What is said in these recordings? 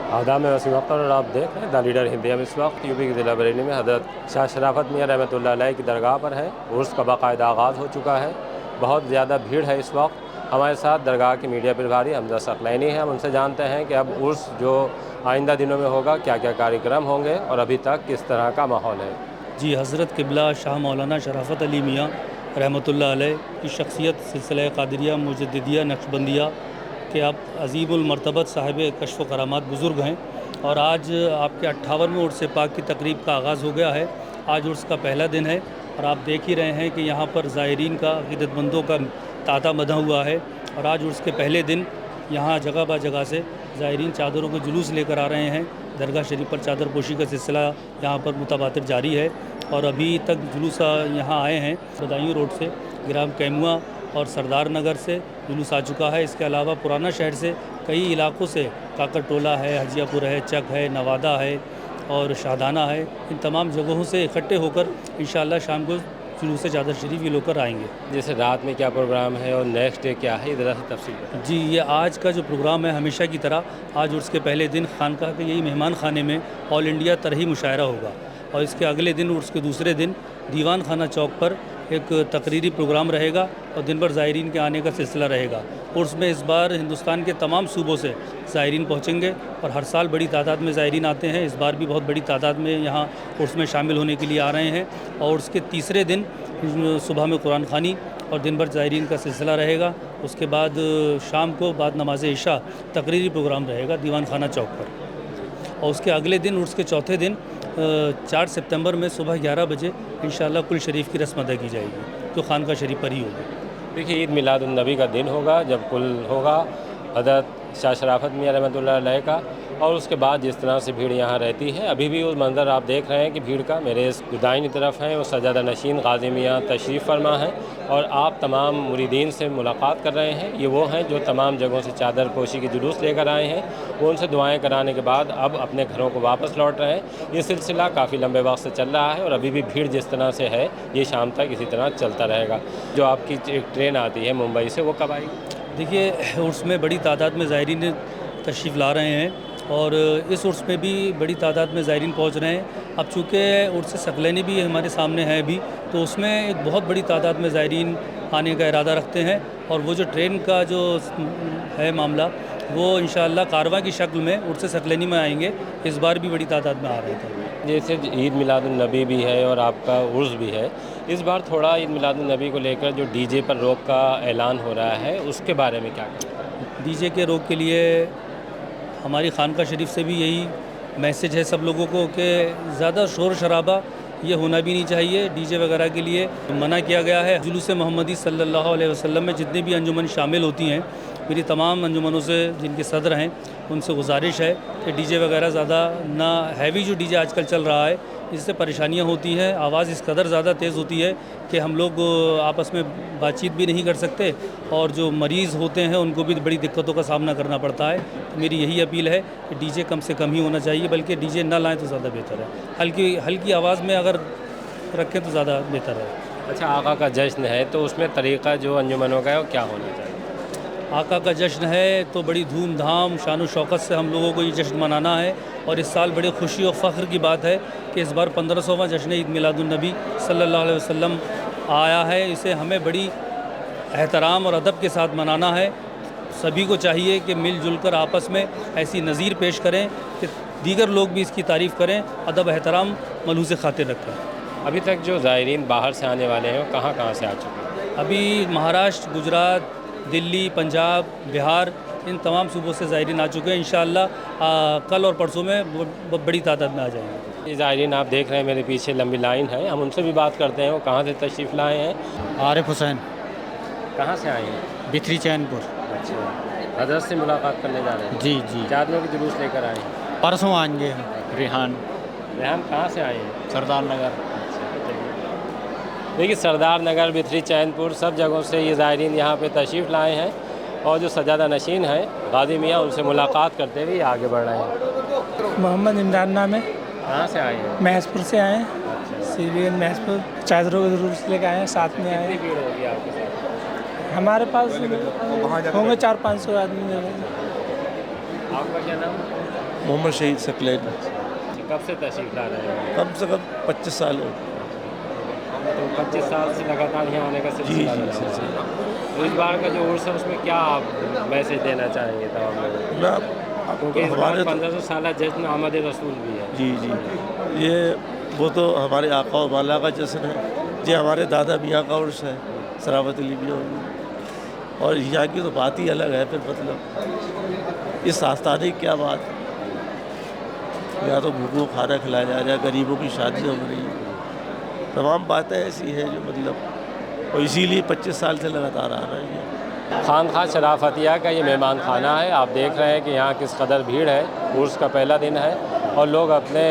आदाब, मैं वसीम अख्तर और आप देख रहे हैं द लीडर हिंदी। हम इस वक्त यूपी के ज़िला बरेली में हज़रत शाह शराफत मियाँ रहमतुल्लाह अलैह की दरगाह पर है। उर्स का बाकायदा आगाज़ हो चुका है। बहुत ज़्यादा भीड़ है इस वक्त। हमारे साथ दरगाह के मीडिया प्रभारी हमजा सकलैनी हैं। हम उनसे जानते हैं कि अब उर्स जो आइंदा दिनों में होगा, क्या क्या कार्यक्रम होंगे और अभी तक किस तरह का माहौल है। जी, हज़रत क़िबला शाह मौलाना शराफ़त अली मियाँ रहमतुल्लाह अलैह की शख्सियत सिलसिला क़ादिरिया मुजद्दिदिया नक्शबंदिया के अब अज़ीमुल मर्तबत साहिब कश्फ़ व करामात बुज़ुर्ग हैं और आज आपके 58वें उर्स पाक की तकरीब का आगाज़ हो गया है। आज उर्स का पहला दिन है और आप देख ही रहे हैं कि यहाँ पर ज़ायरीन का, अक़ीदतमंदों का तांता बंधा हुआ है। और आज उर्स के पहले दिन यहाँ जगह ब जगह से ज़ायरीन चादरों के जुलूस लेकर आ रहे हैं। दरगाह शरीफ पर चादर पोशी का सिलसिला यहाँ पर मुतवातिर जारी है और अभी तक जुलूस यहाँ आए हैं। बदायूं रोड से, ग्राम कैमुआ और सरदार नगर से जुलूस आ चुका है। इसके अलावा पुराना शहर से कई इलाकों से, काकर टोला है, हजियापुर है, चक है, नवादा है और शाहदाना है, इन तमाम जगहों से इकट्ठे होकर इंशाअल्लाह शाम को जुलूस चादर शरीफ ये लोग आएंगे। जैसे रात में क्या प्रोग्राम है और नेक्स्ट डे क्या है, ज़रा सी तफसील बताएं। जी, ये आज का जो प्रोग्राम है हमेशा की तरह आज उर्स के पहले दिन खानकाह के यही मेहमान खाने में ऑल इंडिया तरही मुशायरा होगा और इसके अगले दिन उर्स के दूसरे दिन दीवान खाना चौक पर एक तकरीरी प्रोग्राम रहेगा और दिन भर ज़ायरीन के आने का सिलसिला रहेगा। उर्स में इस बार हिंदुस्तान के तमाम सूबों से ज़ायरीन पहुँचेंगे और हर साल बड़ी तादाद में ज़ायरीन आते हैं। इस बार भी बहुत बड़ी तादाद में यहाँ उर्स में शामिल होने के लिए आ रहे हैं और उसके तीसरे दिन सुबह में कुरान खानी और दिन भर ज़ायरीन का सिलसिला रहेगा। उसके बाद शाम को बाद नमाज इशा तकरीरी प्रोग्राम रहेगा दीवान खाना चौक पर और उसके अगले दिन उर्स के चौथे दिन 4 सितंबर में सुबह 11 बजे इंशाअल्लाह कुल शरीफ की रस्म अदा की जाएगी जो खानका शरीफ पर ही होगी। देखिए, ईद मिलादुन्नबी का दिन होगा जब कुल होगा हज़रत शाह शराफत मियाँ रहमतुल्लाह अलैह का, और उसके बाद जिस तरह से भीड़ यहाँ रहती है, अभी भी उस मंज़र आप देख रहे हैं कि भीड़ का मेरे दाहिनी तरफ है वो सजादा नशीन गाज़ी मियाँ तशरीफ़ फरमा है और आप तमाम मुरीदीन से मुलाकात कर रहे हैं। ये वो हैं जो तमाम जगहों से चादर पोशी के जुलूस लेकर आए हैं। वो उनसे दुआएं कराने के बाद अब अपने घरों को वापस लौट रहे हैं। ये सिलसिला काफ़ी लंबे वक्त से चल रहा है और अभी भी भीड़ जिस तरह से है ये शाम तक इसी तरह चलता रहेगा। जो आपकी एक ट्रेन आती है मुंबई से, वो कब आएगी? देखिए, उर्स में बड़ी तादाद में ज़ायरीन तशरीफ़ ला रहे हैं और इस उर्स में भी बड़ी तादाद में ज़ायरीन पहुंच रहे हैं। अब चूँकि उर्स सकलैनी भी हमारे सामने है अभी, तो उसमें एक बहुत बड़ी तादाद में ज़ायरीन आने का इरादा रखते हैं और वो जो ट्रेन का जो है मामला वो इंशाअल्लाह कारवां की शक्ल में उर्स सकलैनी में आएंगे। इस बार भी बड़ी तादाद में आ रहे थे। जैसे ईद मिलादुन्नबी भी है और आपका उर्स भी है, इस बार थोड़ा ईद मिलादुन्नबी को लेकर जो डीजे पर रोक का ऐलान हो रहा है उसके बारे में क्या कहें? डीजे के रोक के लिए हमारी खानका शरीफ से भी यही मैसेज है सब लोगों को कि ज़्यादा शोर शराबा ये होना भी नहीं चाहिए। डीजे वगैरह के लिए मना किया गया है। जुलूस मोहम्मदी सल्लल्लाहु अलैहि वसल्लम में जितनी भी अंजुमन शामिल होती हैं, मेरी तमाम अंजुमनों से जिनके सदर हैं उनसे गुजारिश है कि डीजे वगैरह ज़्यादा ना, हैवी जो डीजे आजकल चल रहा है इससे परेशानियां होती हैं। आवाज़ इस कदर ज़्यादा तेज़ होती है कि हम लोग आपस में बातचीत भी नहीं कर सकते और जो मरीज़ होते हैं उनको भी बड़ी दिक्कतों का सामना करना पड़ता है। तो मेरी यही अपील है कि डीजे कम से कम ही होना चाहिए, बल्कि डीजे ना लाएँ तो ज़्यादा बेहतर है। हल्की आवाज़ में अगर रखें तो ज़्यादा बेहतर है। अच्छा, आका का जश्न है तो उसमें तरीक़ा जो अंजुमनों का है वो क्या होना चाहिए? आका का जश्न है तो बड़ी धूमधाम शान शौकत से हम लोगों को ये जश्न मनाना है और इस साल बड़ी खुशी और फ़ख्र की बात है कि इस बार 1500वां जश्न ईद मिलादुन्नबी सल्लल्लाहु अलैहि वसल्लम आया है। इसे हमें बड़ी एहतराम और अदब के साथ मनाना है। सभी को चाहिए कि मिलजुल कर आपस में ऐसी नज़ीर पेश करें कि दीगर लोग भी इसकी तारीफ़ करें, अदब एहतराम मलहूज़ ख़ातिर रखें। अभी तक जो ज़ायरीन बाहर से आने वाले हैं वो कहाँ से आ चुके हैं? अभी महाराष्ट्र, गुजरात, दिल्ली, पंजाब, बिहार, इन तमाम सूबों से ज़ायरीन आ चुके हैं। इंशाअल्लाह कल और परसों में बड़ी तादाद में आ जाएंगे। ये ज़ायरीन आप देख रहे हैं मेरे पीछे लंबी लाइन है, हम उनसे भी बात करते हैं वो कहाँ से तशरीफ़ लाए हैं। आरिफ हुसैन, कहाँ से आए हैं? बिथरी चैनपुर। अच्छा, हज़रत से मुलाकात करने जा रहे हैं? जी जी, चादरों के जुलूस लेकर आए हैं? परसों आएंगे हम। रेहान, रेहान कहाँ से आए हैं? सरदार नगर। देखिए, सरदार नगर, बिथरी, चैनपुर सब जगहों से ये ज़ायरीन यहाँ पे तशरीफ़ लाए हैं और जो सजादा नशीन है गाज़ी मियाँ उनसे मुलाकात करते हुए आगे बढ़ रहे हैं। मोहम्मद इमरान नाम है। कहाँ से आए हैं? महसपुर से आए हैं। सीरियन महसपुर चादरों के जरूर से लेकर आए हैं, साथ में आए हैं। कितनी भीड़ होगी आपके साथ? हमारे पास होंगे 400-500 आदमी। आपका क्या नाम? मोहम्मद शहीद सकलैनी। कब से तशरीफ ला रहे हैं? कम से कम 25 साल हो गए। तो 25 साल से लगातार यहाँ आने का सिलसिला जी, बना हुआ है। सिलसिला। तो इस बार का जो उर्स है उसमें क्या आप मैसेज देना चाहेंगे तमाम लोगों को? ना क्योंकि इस बार हमारे 1500 साल जश्न आमद रसूल भी है। जी जी, ये वो तो हमारे आका और वाला का जश्न है, ये हमारे दादा मियाँ का उर्स है, शराफत अली मियाँ। और यहाँ की तो बात ही अलग है। फिर मतलब इस आस्थाने की क्या बात है, यहाँ तो भूखों को खाना खिलाया जा रहा है, गरीबों की शादियाँ हो रही हैं, तमाम बातें ऐसी हैं जो मतलब, और इसीलिए 25 साल से लगातार आ रहा है। खानखा शराफतिया का ये मेहमान खाना है। आप देख रहे हैं कि यहाँ किस कदर भीड़ है। उर्स का पहला दिन है और लोग अपने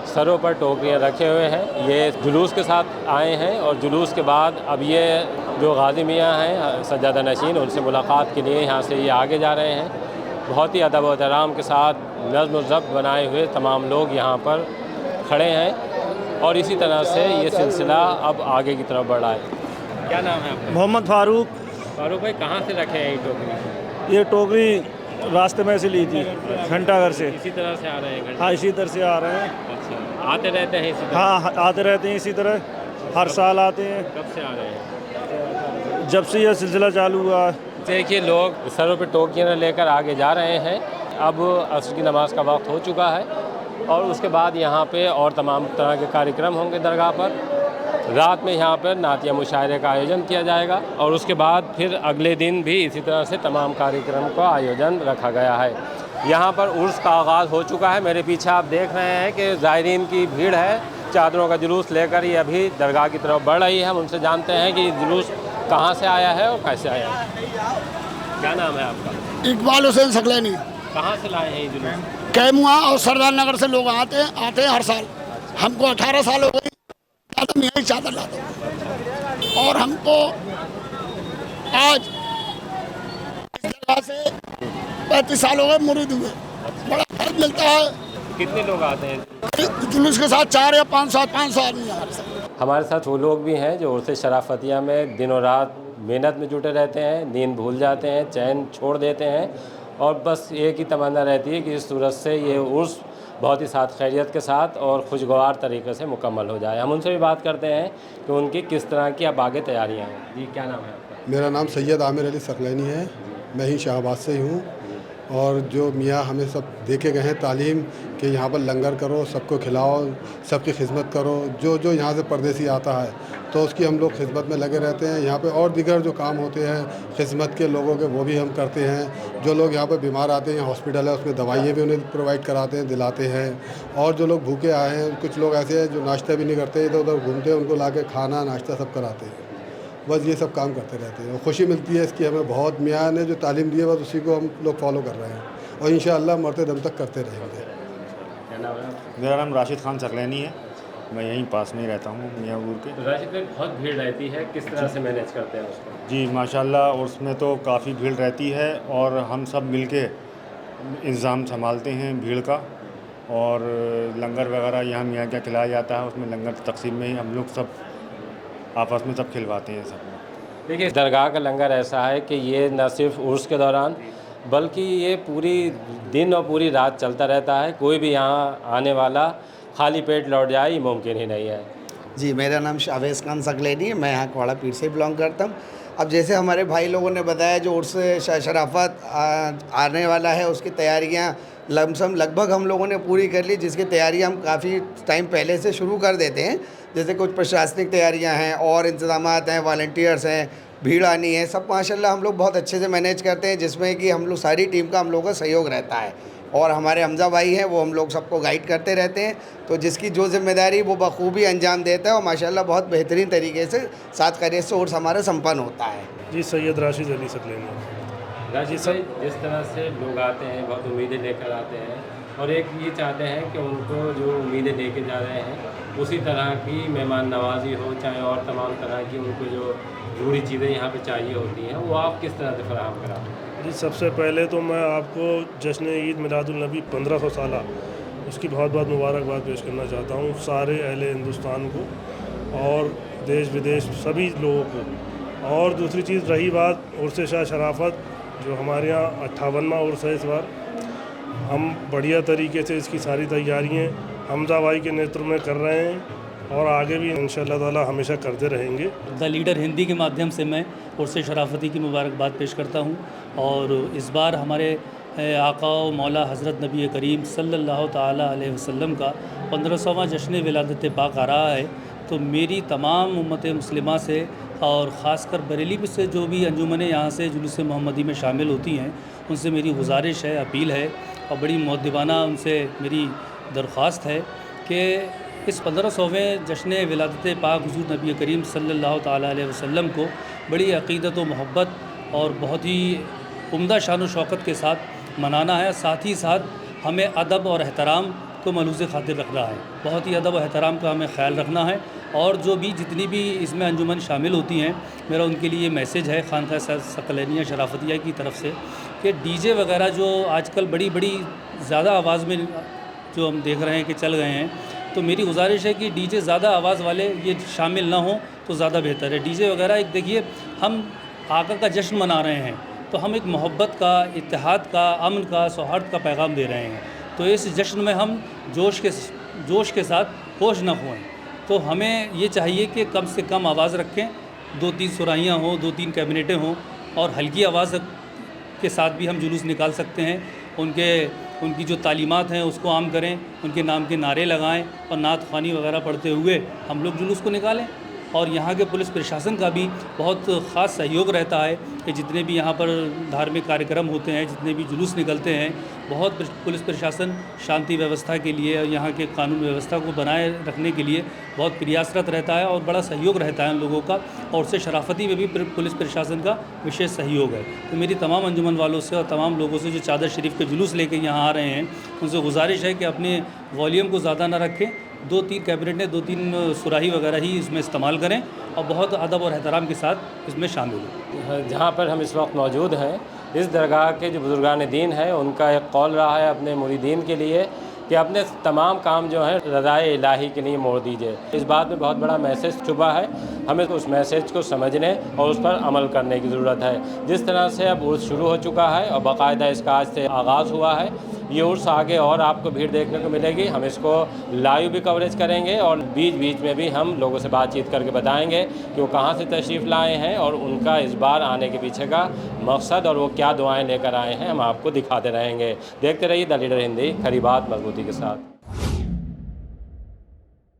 सरों पर टोकरियाँ रखे हुए हैं। ये जुलूस के साथ आए हैं और जुलूस के बाद अब ये जो गाजी मियाँ हैं सज्जादा नशीन, उनसे मुलाकात के लिए यहाँ से ये आगे जा रहे हैं। बहुत ही अदब व एहतराम के साथ नज़्म व ज़ब्त बनाए हुए तमाम लोग यहाँ पर खड़े हैं और इसी तरह से ये सिलसिला अब आगे की तरफ बढ़ा है। क्या नाम है आपका? मोहम्मद फारूक। फारूक भाई, कहाँ से रखे हैं ये टोकरी? ये टोकरी रास्ते में से ली थी, घंटाघर से। इसी तरह से आ रहे हैं? हाँ, इसी तरह से आ रहे हैं। अच्छा, आते रहते हैं इसी तरह? हाँ, आते रहते हैं इसी तरह, हर साल आते हैं। कब से आ रहे हैं? जब से यह सिलसिला चालू हुआ। देखिए, लोग सरों पे टोकरियाँ लेकर आगे जा रहे हैं। अब असर की नमाज का वक्त हो चुका है और उसके बाद यहाँ पे और तमाम तरह के कार्यक्रम होंगे दरगाह पर। रात में यहाँ पर नातिया मुशायरे का आयोजन किया जाएगा और उसके बाद फिर अगले दिन भी इसी तरह से तमाम कार्यक्रम का आयोजन रखा गया है। यहाँ पर उर्स का आगाज़ हो चुका है। मेरे पीछे आप देख रहे हैं कि ज़ायरीन की भीड़ है। चादरों का जुलूस लेकर ये अभी दरगाह की तरफ बढ़ रही है। हम उनसे जानते हैं कि जुलूस कहाँ से आया है और कैसे आया है। क्या नाम है आपका? इकबाल हुसैन सकलैनी। कहाँ से लाए हैं ये जुलूस? कैमुआ और सरदार नगर से लोग आते हैं हर साल। हमको 18 साल हो गए, मैं यही चादर लाता हूँ और हमको आज इस जगह से 35 साल हो गए मुरीद हुए। बड़ा फर्क मिलता है। कितने लोग आते हैं जुलूस के साथ? 4 या 500 आदमी हमारे साथ। हमारे साथ वो लोग भी हैं जो उर्स शराफतिया में दिनों रात मेहनत में जुटे रहते हैं, नींद भूल जाते हैं, चैन छोड़ देते हैं और बस एक ही तमन्ना रहती है कि इस सूरत से ये उर्स बहुत ही साथ खैरियत के साथ और खुशगवार तरीके से मुकम्मल हो जाए। हम उनसे भी बात करते हैं कि उनकी किस तरह की अब आगे तैयारियाँ हैं। जी, क्या नाम है आपका? मेरा नाम सैयद आमिर अली सकलैनी है। मैं ही शाहबाद से ही हूँ और जो मियाँ हमें सब देके गए हैं तालीम कि यहाँ पर लंगर करो, सबको खिलाओ, सबकी खिदमत करो। जो जो यहाँ से परदेसी आता है तो उसकी हम लोग खिदमत में लगे रहते हैं। यहाँ पे और दीगर जो काम होते हैं खिदमत के लोगों के, वो भी हम करते हैं। जो लोग यहाँ पर बीमार आते हैं, हॉस्पिटल है, उसमें दवाइयाँ भी उन्हें प्रोवाइड कराते हैं, दिलाते हैं। और जो लोग भूखे आए हैं, कुछ लोग ऐसे हैं जो नाश्ता भी नहीं करते, इधर उधर घूमते हैं, उनको ला के खाना नाश्ता सब कराते हैं। बस ये सब काम करते रहते हैं और खुशी मिलती है इसकी हमें बहुत। मियाँ ने जो तालीम दी है बस उसी को हम लोग फॉलो कर रहे हैं और इंशाअल्लाह मरते दम तक करते रहेंगे। मेरा नाम राशिद खान सकलैनी है। मैं यहीं पास में ही रहता हूँ मियाँपुर के। तो राशिद भाई, बहुत भीड़ रहती है, किस तरह से मैनेज करते हैं उसको? जी माशाल्लाह, और उसमें तो काफ़ी भीड़ रहती है और हम सब मिलके इंतज़ाम संभालते हैं भीड़ का। और लंगर वगैरह यहाँ मियाँ क्या खिलाया जाता है, उसमें लंगर तकसीम में ही हम लोग सब आपस में सब खिलवाते हैं सब। देखिए, दरगाह का लंगर ऐसा है कि ये न सिर्फ उर्स के दौरान बल्कि ये पूरी दिन और पूरी रात चलता रहता है। कोई भी यहाँ आने वाला खाली पेट लौट जाए ये मुमकिन ही नहीं है। जी, मेरा नाम शावेज़ खान सकलैनी है। मैं यहाँ कोड़ा पीर से बिलोंग करता हूँ। अब जैसे हमारे भाई लोगों ने बताया जो उर्स शराफत आने वाला है उसकी तैयारियाँ लमसम लगभग हम लोगों ने पूरी कर ली, जिसकी तैयारियाँ हम काफ़ी टाइम पहले से शुरू कर देते हैं। जैसे कुछ प्रशासनिक तैयारियाँ हैं और इंतज़ामात हैं, वॉलंटियर्स हैं, भीड़ आनी है, सब माशाल्लाह हम लोग बहुत अच्छे से मैनेज करते हैं, जिसमें कि हम लोग सारी टीम का हम लोगों का सहयोग रहता है। और हमारे हमजा भाई हैं वो हम लोग सबको गाइड करते रहते हैं, तो जिसकी जो जिम्मेदारी वो बखूबी अंजाम देता है और माशाल्लाह बहुत बेहतरीन तरीके से साथ खैरियत से उर्स हमारा संपन्न होता है। जी, सैयद राशिद अली सकलैनी। राशिद भाई, जिस तरह से लोग आते हैं बहुत उम्मीदें लेकर आते हैं और एक ये चाहते हैं कि उनको जो उम्मीदें लेके जा रहे हैं उसी तरह की मेहमान नवाजी हो, चाहे और तमाम तरह की उनको जो ज़रूरी चीज़ें यहाँ पे चाहिए होती हैं वो आप किस तरह से फराहम कराते हैं? जी, सबसे पहले तो मैं आपको जश्न ईद मिलादुलनबी 1500 साला उसकी बहुत बहुत मुबारकबाद पेश करना चाहता हूँ सारे अहले हिंदुस्तान को और देश विदेश सभी लोगों को। और दूसरी चीज़ रही बात उर्स शाह शराफत, जो हमारे यहाँ 58वां उर्स है इस बार, हम बढ़िया तरीके से इसकी सारी तैयारियाँ हमजा भाई के नेतृत्व में कर रहे हैं और आगे भी इंशाअल्लाह ताला हमेशा करते रहेंगे। द लीडर हिंदी के माध्यम से मैं उर्स शराफती की मुबारकबाद पेश करता हूँ और इस बार हमारे आका व मौला हज़रत नबी करीम सल्लल्लाहु ताला अलैहि वसल्लम का 1500वां जश्न विलादत पाक आ रहा है। तो मेरी तमाम उम्मत मुस्लिमा से और ख़ासकर बरेली से जो भी अंजुमनें यहाँ से जुलूस मोहम्मदी में शामिल होती हैं उनसे मेरी गुजारिश है, अपील है और बड़ी मुअद्दिबाना उनसे मेरी दरख्वास्त है कि इस 1500वें जश्न विलादत पाक हुज़ूर नबी करीम सल्लल्लाहु ताला अलैहि वसल्लम को बड़ी अक़ीदत व मोहब्बत और बहुत ही उम्दा शान व शौकत के साथ मनाना है। साथ ही साथ हमें अदब और एहतराम को मलूज़ ख़ातिर रखना है, बहुत ही अदब और एहतराम का हमें ख्याल रखना है। और जो भी जितनी भी इसमें अंजुमन शामिल होती हैं, मेरा उनके लिए मैसेज है खानक़ाह सकलैनिया शराफतिया की तरफ से कि डीजे वगैरह जो आजकल बड़ी ज़्यादा आवाज़ में जो हम देख रहे हैं कि चल गए हैं, तो मेरी गुजारिश है कि डीजे ज़्यादा आवाज़ वाले ये शामिल ना हो तो ज़्यादा बेहतर है। डीजे वगैरह एक देखिए, हम आका का जश्न मना रहे हैं तो हम एक मोहब्बत का, इत्तेहाद का, अमन का, सौहार्द का पैगाम दे रहे हैं। तो इस जश्न में हम जोश के साथ होश न खोएं। तो हमें ये चाहिए कि कम से कम आवाज़ रखें, 2-3 सुराहियाँ हों, 2-3 कैबिनेटें हों और हल्की आवाज़ के साथ भी हम जुलूस निकाल सकते हैं। उनकी जो तालीमात हैं उसको आम करें, उनके नाम के नारे लगाएं और नात ख़्वानी वगैरह पढ़ते हुए हम लोग जुलूस को निकालें। और यहाँ के पुलिस प्रशासन का भी बहुत ख़ास सहयोग रहता है कि जितने भी यहाँ पर धार्मिक कार्यक्रम होते हैं, जितने भी जुलूस निकलते हैं, बहुत पुलिस प्रशासन शांति व्यवस्था के लिए और यहाँ के कानून व्यवस्था को बनाए रखने के लिए बहुत प्रयासरत रहता है और बड़ा सहयोग रहता है उन लोगों का। और उससे शराफती में भी पुलिस प्रशासन का विशेष सहयोग है। तो मेरी तमाम अंजुमन वालों से और तमाम लोगों से जो चादर शरीफ के जुलूस लेके यहाँ आ रहे हैं, उनसे गुजारिश है कि अपने वॉल्यूम को ज़्यादा ना रखें, 2-3 कैबिनेटें, 2-3 सुराही वगैरह ही इसमें इस्तेमाल करें और बहुत अदब और एहतराम के साथ इसमें शामिल हों। जहाँ पर हम इस वक्त मौजूद हैं, इस दरगाह के जो बुज़ुर्गान दीन हैं, उनका एक कौल रहा है अपने मुरीदीन के लिए कि अपने तमाम काम जो हैं रज़ाए इलाही के लिए मोड़ दीजिए। इस बात में बहुत बड़ा मैसेज छुपा है, हमें उस मैसेज को समझने और उस पर अमल करने की ज़रूरत है। जिस तरह से अब उर्स शुरू हो चुका है और बाकायदा इसका आज से आगाज़ हुआ है, ये उर्स आगे और आपको भीड़ देखने को मिलेगी। हम इसको लाइव भी कवरेज करेंगे और बीच बीच में भी हम लोगों से बातचीत करके बताएंगे कि वो कहाँ से तशरीफ़ लाए हैं और उनका इस बार आने के पीछे का मकसद और वो क्या दुआएं लेकर आए हैं, हम आपको दिखाते रहेंगे। देखते रहिए द लीडर हिंदी, खरी बात मजबूती के साथ।